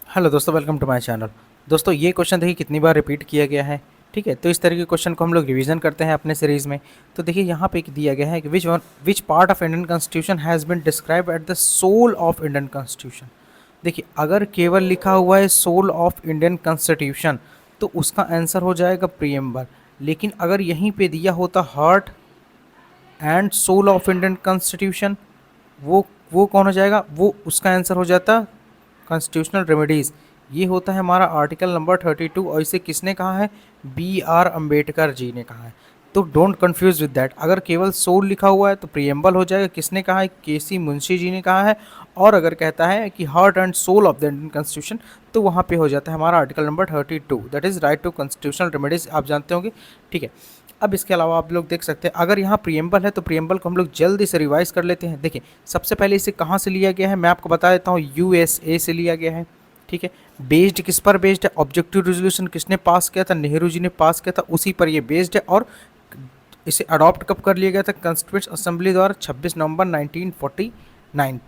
Hello दोस्तों, welcome to my channel. दोस्तों ये क्वेश्चन देखिए कितनी बार रिपीट किया गया है। ठीक है, तो इस तरह के क्वेश्चन को हम लोग रिवीजन करते हैं अपने सीरीज़ में। तो देखिए यहाँ पे एक दिया गया है कि which part of Indian constitution has been describe at the soul of Indian constitution. देखिए अगर केवल लिखा हुआ है सोल ऑफ इंडियन कॉन्स्टिट्यूशन तो उसका आंसर हो जाएगा प्रीएम्बल। लेकिन अगर यहीं पे दिया होता heart and soul of Indian constitution, वो कौन हो जाएगा, वो उसका आंसर हो जाता कॉन्स्टिट्यूशनल रेमेडीज़। ये होता है हमारा आर्टिकल नंबर 32 और इसे किसने कहा है, बी आर अम्बेडकर जी ने कहा है। तो डोंट कंफ्यूज विद दैट। अगर केवल सोल लिखा हुआ है तो प्रीएम्बल हो जाएगा, किसने कहा है, के सी मुंशी जी ने कहा है। और अगर कहता है कि heart and soul of the Indian constitution तो वहाँ पे हो जाता है हमारा article number 32, that is right to constitutional remedies, आप जानते होंगे। ठीक है, अब इसके अलावा आप लोग देख सकते हैं अगर यहाँ प्रीएम्बल है तो प्रीएम्बल को हम लोग जल्दी से रिवाइज कर लेते हैं। देखिए सबसे पहले इसे कहाँ से लिया गया है, मैं आपको बता देता हूँ, यूएसए से लिया गया है। ठीक है, बेस्ड किस पर बेस्ड है, ऑब्जेक्टिव रेजोल्यूशन किसने पास किया था, नेहरू जी ने पास किया था, उसी पर ये बेस्ड है। और इसे अडॉप्ट कब कर लिया गया था, कॉन्स्टिट्यूएंट असेंबली द्वारा 26 नवंबर 1949।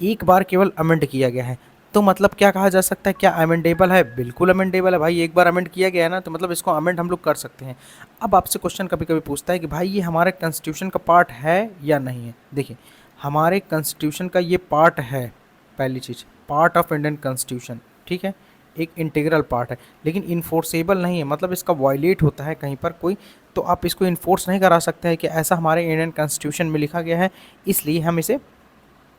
एक बार केवल अमेंड किया गया है। तो मतलब क्या कहा जा सकता है, क्या अमेंडेबल है, बिल्कुल अमेंडेबल है भाई। एक बार अमेंड किया गया है ना तो मतलब इसको अमेंड हम लोग कर सकते हैं। अब आपसे क्वेश्चन कभी कभी पूछता है कि भाई ये हमारे कॉन्स्टिट्यूशन का पार्ट है या नहीं है। देखिए हमारे कॉन्स्टिट्यूशन का ये पार्ट है, पहली चीज़ पार्ट ऑफ इंडियन कॉन्स्टिट्यूशन। ठीक है, एक इंटीग्रल पार्ट है, लेकिन इन्फोर्सेबल नहीं है, मतलब इसका वायलेट होता है कहीं पर कोई तो आप इसको इन्फोर्स नहीं करा सकते हैं कि ऐसा हमारे इंडियन कॉन्स्टिट्यूशन में लिखा गया है, इसलिए हम इसे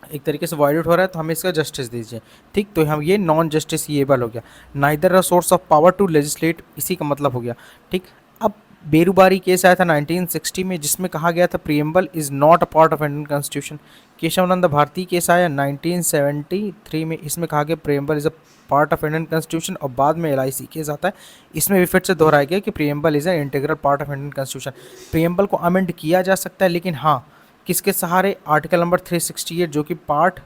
एक तरीके से वायलेट हो रहा है तो हमें इसका जस्टिस दीजिए। ठीक, तो हम ये नॉन जस्टिसएबल हो गया। Neither a source of power to legislate, इसी का मतलब हो गया। ठीक, अब बेरुबारी केस आया था 1960 में जिसमें कहा गया था preamble is not a part of Indian constitution. Kesavananda Bharati case आया 1973 में, इसमें कहा गया preamble is a part of Indian constitution. और बाद में LIC केस आता है, इसमें भी फिर से दोहराया गया कि preamble is a integral part of Indian constitution. Preamble को अमेंड किया जा सकता है, लेकिन हाँ किसके सहारे, आर्टिकल नंबर 368 जो कि पार्ट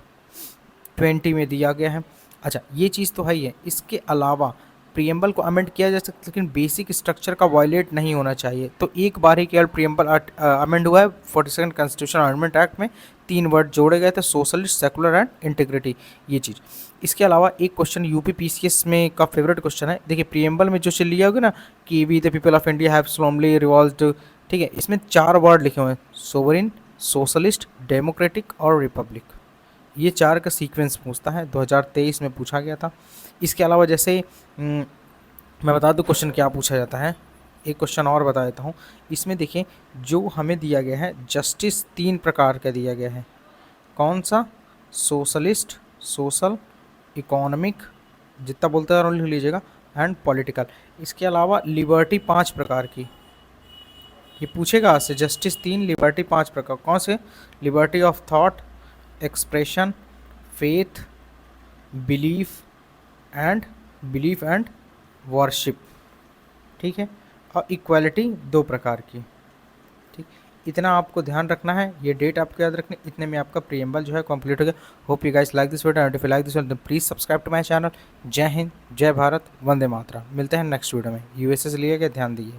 20 में दिया गया है। अच्छा ये चीज़ तो है ही है, इसके अलावा प्रीएम्बल को अमेंड किया जा सकता है लेकिन बेसिक स्ट्रक्चर का वायलेट नहीं होना चाहिए। तो एक बार ही केवल प्रीएम्बल अमेंड हुआ है 42nd कॉन्स्टिट्यूशन अमेंडमेंट एक्ट में, 3 वर्ड जोड़े गए थे, सोशलिस्ट, सेकुलर एंड इंटीग्रिटी, ये चीज़। इसके अलावा एक क्वेश्चन यूपी PCS में का फेवरेट क्वेश्चन है। देखिए प्रीएम्बल में जो चीज़ लिया होगा ना कि we the people of India have solemnly revolved, ठीक है, इसमें 4 वर्ड लिखे हुए हैं, सोवरिन, सोशलिस्ट, डेमोक्रेटिक और रिपब्लिक। ये 4 का सीक्वेंस पूछता है, 2023 में पूछा गया था। इसके अलावा जैसे मैं बता दूं क्वेश्चन क्या पूछा जाता है, एक क्वेश्चन और बता देता हूँ। इसमें देखिए जो हमें दिया गया है जस्टिस 3 प्रकार का दिया गया है, कौन सा, सोशलिस्ट, सोशल, इकोनॉमिक, जितना बोलते हैं लिख लीजिएगा, एंड पॉलिटिकल। इसके अलावा लिबर्टी 5 प्रकार की, ये पूछेगा आपसे, जस्टिस 3, लिबर्टी 5 प्रकार, कौन से, liberty of thought, expression, faith, belief and worship. ठीक है, और इक्वालिटी 2 प्रकार की। ठीक, इतना आपको ध्यान रखना है, ये डेट आपको याद रखनी, इतने में आपका प्रीएम्बल जो है कंप्लीट हो गया। Hope you guys like this video and if you like this video please subscribe to my channel. Jai Hind, जय भारत, वंदे मातरम। मिलते हैं नेक्स्ट वीडियो में। USA से लिया गया, ध्यान दीजिए।